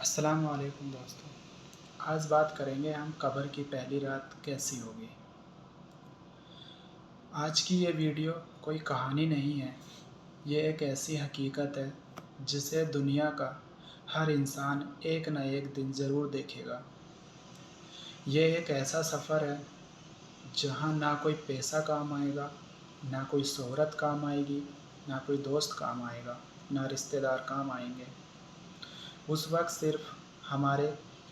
السلام علیکم دوستوں، آج بات کریں گے ہم قبر کی پہلی رات کیسی ہوگی۔ آج کی یہ ویڈیو کوئی کہانی نہیں ہے، یہ ایک ایسی حقیقت ہے جسے دنیا کا ہر انسان ایک نہ ایک دن ضرور دیکھے گا۔ یہ ایک ایسا سفر ہے جہاں نہ کوئی پیسہ کام آئے گا، نہ کوئی شہرت کام آئے گی، نہ کوئی دوست کام آئے گا، نہ رشتہ دار کام آئیں گے۔ اس وقت صرف ہمارے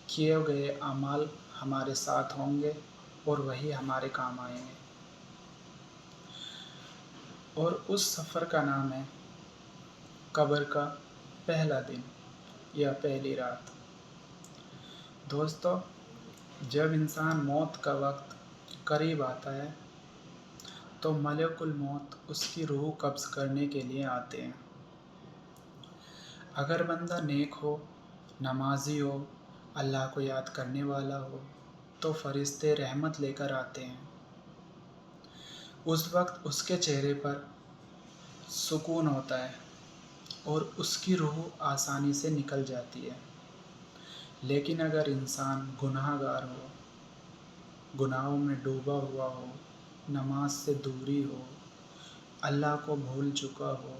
کیے گئے اعمال ہمارے ساتھ ہوں گے اور وہی ہمارے کام آئیں گے۔ اور اس سفر کا نام ہے قبر کا پہلا دن یا پہلی رات۔ دوستو، جب انسان موت کا وقت قریب آتا ہے تو ملک الموت اس کی روح قبض کرنے کے لیے آتے ہیں۔ اگر بندہ نیک ہو، نمازی ہو، اللہ کو یاد کرنے والا ہو تو فرشتے رحمت لے کر آتے ہیں۔ اس وقت اس کے چہرے پر سکون ہوتا ہے اور اس کی روح آسانی سے نکل جاتی ہے۔ لیکن اگر انسان گناہ گار ہو، گناہوں میں ڈوبا ہوا ہو، نماز سے دوری ہو، اللہ کو بھول چکا ہو،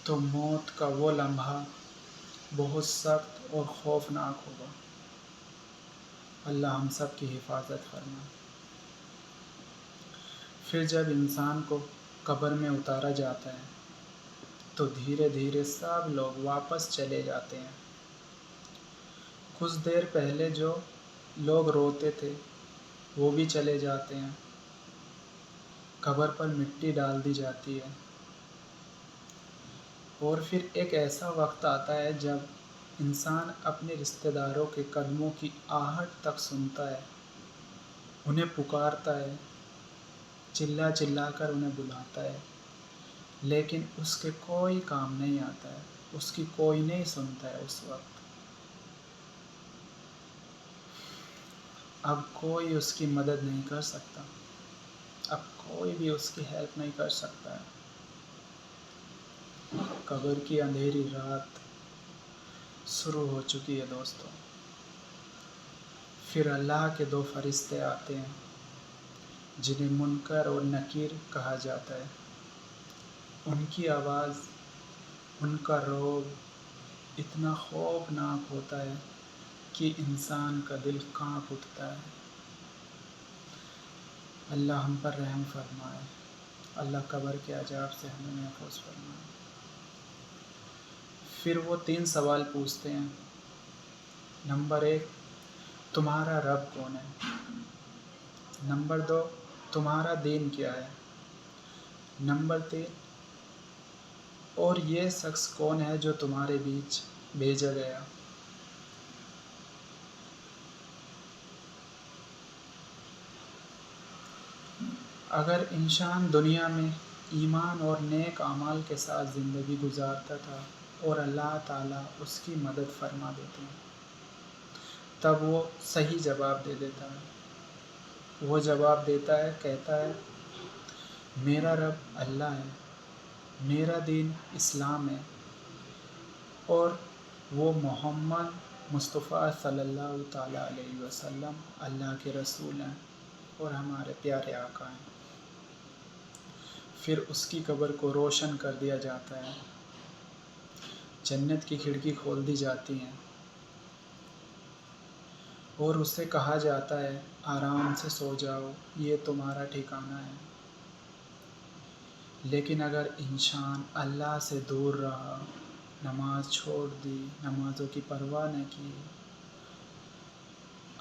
تو موت کا وہ لمحہ بہت سخت اور خوفناک ہوگا۔ اللہ ہم سب کی حفاظت فرمائے۔ پھر جب انسان کو قبر میں اتارا جاتا ہے تو دھیرے دھیرے سب لوگ واپس چلے جاتے ہیں۔ کچھ دیر پہلے جو لوگ روتے تھے وہ بھی چلے جاتے ہیں۔ قبر پر مٹی ڈال دی جاتی ہے اور پھر ایک ایسا وقت آتا ہے جب انسان اپنے رشتہ داروں کے قدموں کی آہٹ تک سنتا ہے، انہیں پکارتا ہے، چلا چلا کر انہیں بلاتا ہے، لیکن اس کے کوئی کام نہیں آتا ہے، اس کی کوئی نہیں سنتا ہے۔ اس وقت اب کوئی اس کی مدد نہیں کر سکتا، اب کوئی بھی اس کی ہیلپ نہیں کر سکتا ہے۔ قبر کی اندھیری رات شروع ہو چکی ہے دوستوں۔ پھر اللہ کے دو فرشتے آتے ہیں جنہیں منکر اور نکیر کہا جاتا ہے۔ ان کی آواز، ان کا رعب اتنا خوفناک ہوتا ہے کہ انسان کا دل کانپ اٹھتا ہے۔ اللہ ہم پر رحم فرمائے، اللہ قبر کے عذاب سے ہمیں محفوظ فرمائے۔ پھر وہ 3 سوال پوچھتے ہیں۔ نمبر 1، تمہارا رب کون ہے؟ نمبر 2، تمہارا دین کیا ہے؟ نمبر 3، اور یہ شخص کون ہے جو تمہارے بیچ بھیجا گیا؟ اگر انسان دنیا میں ایمان اور نیک اعمال کے ساتھ زندگی گزارتا تھا اور اللہ تعالیٰ اس کی مدد فرما دیتے ہیں تب وہ صحیح جواب دے دیتا ہے۔ وہ جواب دیتا ہے، کہتا ہے میرا رب اللہ ہے، میرا دین اسلام ہے اور وہ محمد مصطفیٰ صلی اللہ تعالیٰ علیہ وسلم اللہ کے رسول ہیں اور ہمارے پیارے آقا ہیں۔ پھر اس کی قبر کو روشن کر دیا جاتا ہے، جنت کی کھڑکی کھول دی جاتی ہیں اور اسے کہا جاتا ہے آرام سے سو جاؤ، یہ تمہارا ٹھکانہ ہے۔ لیکن اگر انسان اللہ سے دور رہا، نماز چھوڑ دی، نمازوں کی پرواہ نہ کی،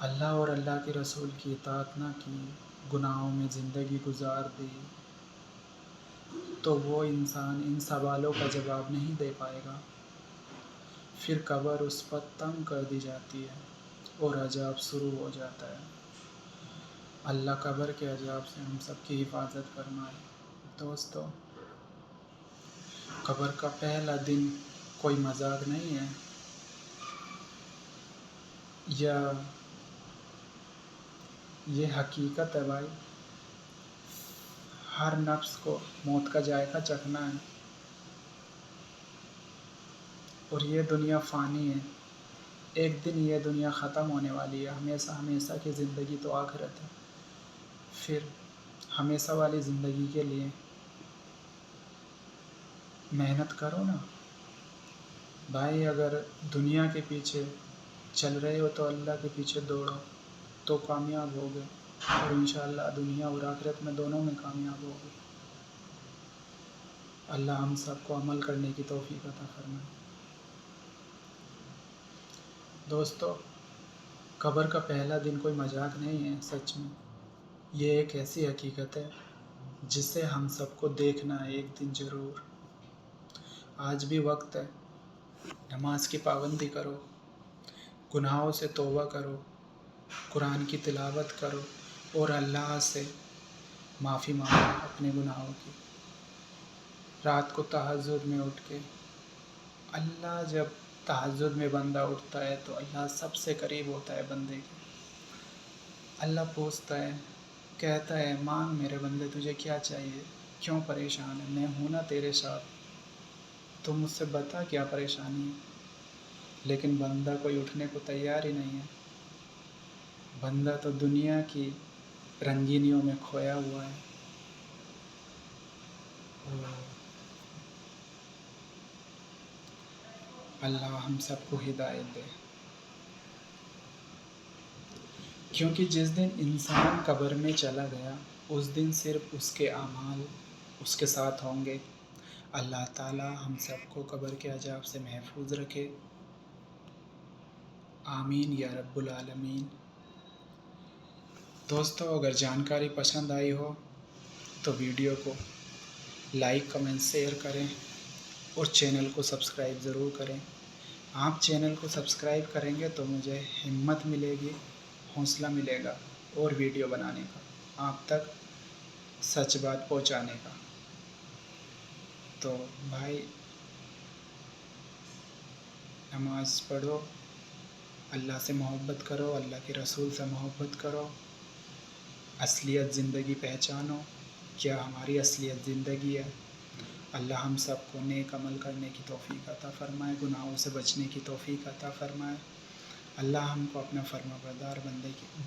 اللہ اور اللہ کے رسول کی اطاعت نہ کی، گناہوں میں زندگی گزار دی، تو وہ انسان ان سوالوں کا جواب نہیں دے پائے گا۔ پھر قبر اس پر تنگ کر دی جاتی ہے اور عذاب شروع ہو جاتا ہے۔ اللہ قبر کے عذاب سے ہم سب کی حفاظت فرمائے۔ دوستو، قبر کا پہلا دن کوئی مذاق نہیں ہے، یہ حقیقت ہے بھائی۔ ہر نفس کو موت کا ذائقہ چکھنا ہے۔ اور یہ دنیا فانی ہے، ایک دن یہ دنیا ختم ہونے والی ہے، ہمیشہ ہمیشہ کی زندگی تو آخرت ہے۔ پھر ہمیشہ والی زندگی کے لیے محنت کرو نا بھائی۔ اگر دنیا کے پیچھے چل رہے ہو تو اللہ کے پیچھے دوڑو تو کامیاب ہوگے، اور انشاءاللہ دنیا اور آخرت میں دونوں میں کامیاب ہوگے۔ اللہ ہم سب کو عمل کرنے کی توفیق عطا فرمائے۔ دوستو، قبر کا پہلا دن کوئی مذاق نہیں ہے، سچ میں یہ ایک ایسی حقیقت ہے جسے ہم سب کو دیکھنا ہے ایک دن ضرور۔ آج بھی وقت ہے، نماز کی پابندی کرو، گناہوں سے توبہ کرو، قرآن کی تلاوت کرو اور اللہ سے معافی مانگو اپنے گناہوں کی۔ رات کو تہجد میں اٹھ کے اللہ، جب تہجد میں بندہ اٹھتا ہے تو اللہ سب سے قریب ہوتا ہے بندے کے۔ اللہ پوچھتا ہے، کہتا ہے مانگ میرے بندے، تجھے کیا چاہیے، کیوں پریشان ہے، میں ہوں نا تیرے ساتھ، تو مجھ سے بتا کیا پریشانی ہے۔ لیکن بندہ کوئی اٹھنے کو تیار ہی نہیں ہے، بندہ تو دنیا کی رنگینیوں میں کھویا ہوا ہے۔ اللہ ہم سب کو ہدایت دے، کیونکہ جس دن انسان قبر میں چلا گیا اس دن صرف اس کے اعمال اس کے ساتھ ہوں گے۔ اللہ تعالی ہم سب کو قبر کے عذاب سے محفوظ رکھے، آمین یا رب العالمین۔ دوستو، اگر جانکاری پسند آئی ہو تو ویڈیو کو لائک کمنٹ شیئر کریں اور چینل کو سبسکرائب ضرور کریں۔ آپ چینل کو سبسکرائب کریں گے تو مجھے ہمت ملے گی، حوصلہ ملے گا اور ویڈیو بنانے کا، آپ تک سچ بات پہنچانے کا۔ تو بھائی، نماز پڑھو، اللہ سے محبت کرو، اللہ کے رسول سے محبت کرو، اصلیت زندگی پہچانو، کیا ہماری اصلیت زندگی ہے۔ اللہ ہم سب کو نیک عمل کرنے کی توفیق عطا فرمائے، گناہوں سے بچنے کی توفیق عطا فرمائے۔ اللہ ہم کو اپنا فرما بردار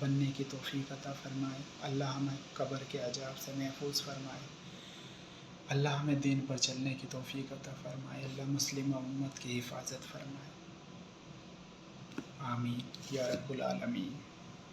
بننے کی توفیق عطا فرمائے۔ اللہ ہمیں قبر کے عذاب سے محفوظ فرمائے۔ اللہ ہمیں دین پر چلنے کی توفیق عطا فرمائے۔ اللہ مسلم امت کی حفاظت فرمائے، آمین یا رب العالمین۔